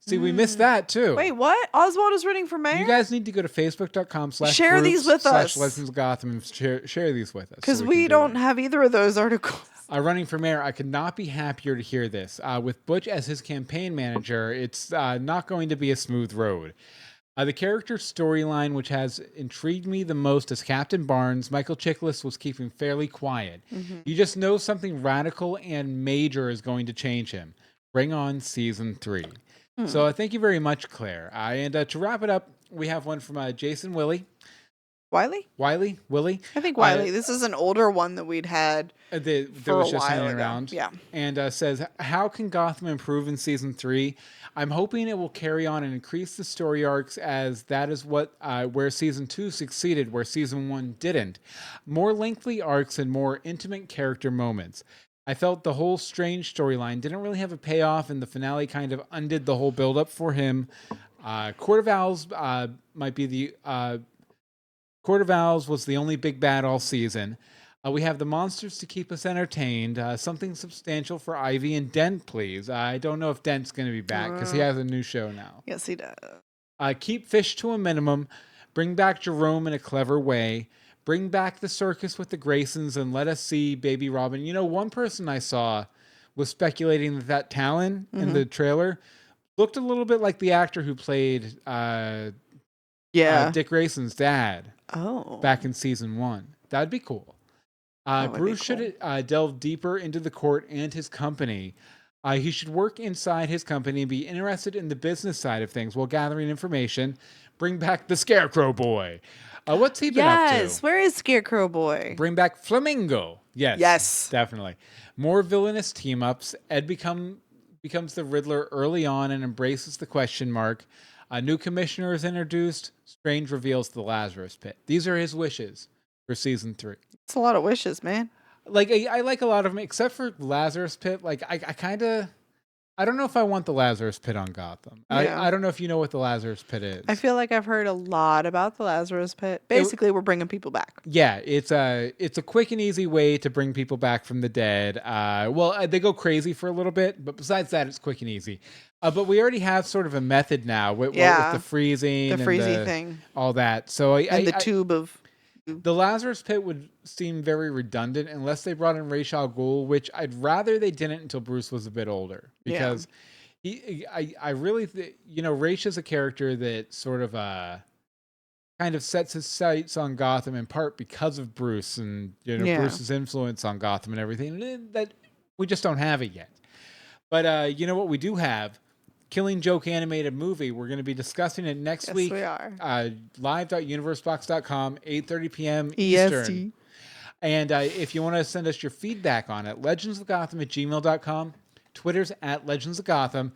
See, we missed that too. Wait, what? Oswald is running for mayor? You guys need to go to facebook.com/ share these with us. Legends of Gotham and share these with us. Because we don't have either of those articles. Running for mayor, I could not be happier to hear this. With Butch as his campaign manager, it's not going to be a smooth road. The character storyline, which has intrigued me the most as Captain Barnes, Michael Chiklis was keeping fairly quiet. You just know something radical and major is going to change him. Bring on season 3. So thank you very much, Claire. And to wrap it up, we have one from Jason Willie. Wiley? Willie? I think Wiley. This is an older one that we'd had that for was a just while hanging ago. around. Yeah. And says, how can Gotham improve in season 3? I'm hoping it will carry on and increase the story arcs, as that is what where season 2 succeeded, where season 1 didn't. More lengthy arcs and more intimate character moments. I felt the whole Strange storyline didn't really have a payoff, and the finale kind of undid the whole build-up for him. Court of Owls might be the... Court of Owls was the only big bad all season. We have the monsters to keep us entertained. Something substantial for Ivy and Dent, please. I don't know if Dent's going to be back, because he has a new show now. Yes, he does. Keep Fish to a minimum. Bring back Jerome in a clever way. Bring back the circus with the Graysons and let us see Baby Robin. You know, one person I saw was speculating that Talon in the trailer looked a little bit like the actor who played Dick Grayson's dad back in season 1. That'd be cool. Bruce should delve deeper into the court and his company. He should work inside his company and be interested in the business side of things while gathering information. Bring back the Scarecrow Boy. What's he been up to? Yes, where is Scarecrow Boy? Bring back Flamingo. Yes, definitely. More villainous team-ups. Ed becomes the Riddler early on and embraces the question mark. A new commissioner is introduced. Strange reveals the Lazarus Pit. These are his wishes for season 3. It's a lot of wishes, man. Like, I like a lot of them, except for Lazarus Pit. Like, I don't know if I want the Lazarus Pit on Gotham. Yeah. I don't know if you know what the Lazarus Pit is. I feel like I've heard a lot about the Lazarus Pit. Basically, we're bringing people back. Yeah, it's a quick and easy way to bring people back from the dead. They go crazy for a little bit, but besides that, it's quick and easy. But we already have sort of a method now with the freezing, the freezy thing, all that. So the tube of. The Lazarus Pit would seem very redundant unless they brought in Ra's al Ghul, which I'd rather they didn't until Bruce was a bit older, because I really Ra's is a character that sort of kind of sets his sights on Gotham in part because of Bruce and Bruce's influence on Gotham and everything that we just don't have it yet. But you know what we do have? Killing Joke animated movie. We're going to be discussing it next week. Yes, we are. Live.universebox.com, 8:30 p.m. Eastern. And if you want to send us your feedback on it, legendsofgotham@gmail.com. Twitter's @legendsofgotham.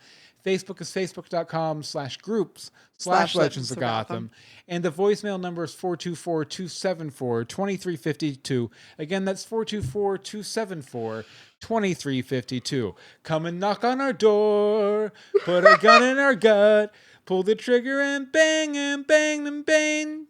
Facebook is facebook.com/groups/legendsofgotham. And the voicemail number is 424-274-2352. Again, that's 424-274-2352. Come and knock on our door, put a gun in our gut, pull the trigger and bang and bang.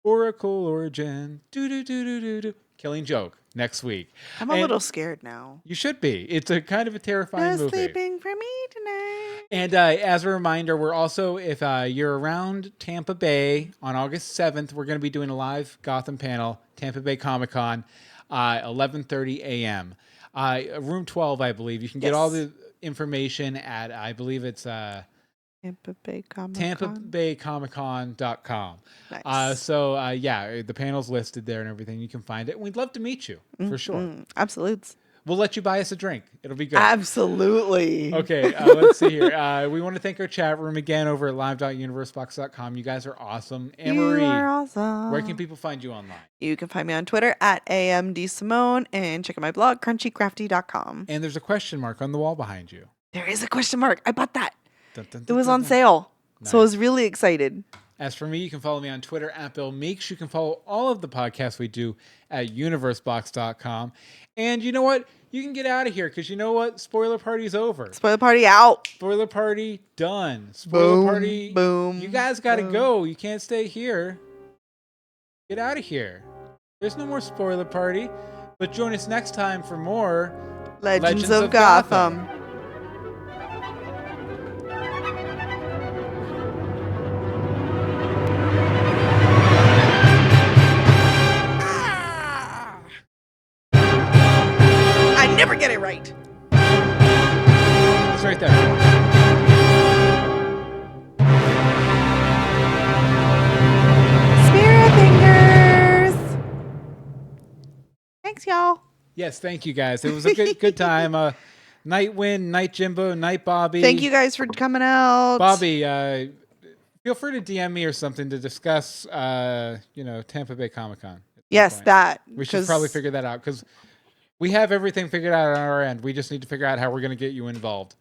Oracle Origin. Do. Killing Joke next week. I'm a little scared now. You should be. It's a kind of a terrifying movie. Sleeping for me tonight. And as a reminder, we're also, if you're around Tampa Bay on August 7th, we're going to be doing a live Gotham panel, Tampa Bay Comicon, 11:30 a.m. Room 12, I believe. You can get all the information at, I believe it's Tampa Bay Comicon.com. Nice. The panel's listed there and everything. You can find it. And we'd love to meet you, for sure. Absolutely. We'll let you buy us a drink. It'll be good. Absolutely. Okay, let's see here. We want to thank our chat room again over at live.universebox.com. You guys are awesome. Anne-Marie, you are awesome. Where can people find you online? You can find me on Twitter at DeSimone and check out my blog, crunchycrafty.com. And there's a question mark on the wall behind you. There is a question mark. I bought that. Dun, dun, it dun, was dun, on dun. sale. Nice. So I was really excited. As for me, you can follow me on Twitter at Bill Meeks. You can follow all of the podcasts we do at universebox.com. And you know what? You can get out of here because you know what? Spoiler party's over. Spoiler party out. Spoiler party done. Spoiler party. Boom. You guys got to go. You can't stay here. Get out of here. There's no more spoiler party. But join us next time for more Legends of Gotham. it right. It's right there. Thanks, y'all. Yes, thank you guys. It was a good time. Night Win, Night Jimbo, Night Bobby. Thank you guys for coming out. Bobby, feel free to DM me or something to discuss, Tampa Bay Comicon. Yes, that. We should probably figure that out because we have everything figured out on our end. We just need to figure out how we're going to get you involved.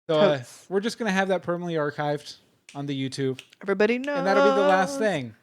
So we're just going to have that permanently archived on the YouTube. Everybody knows. And that'll be the last thing.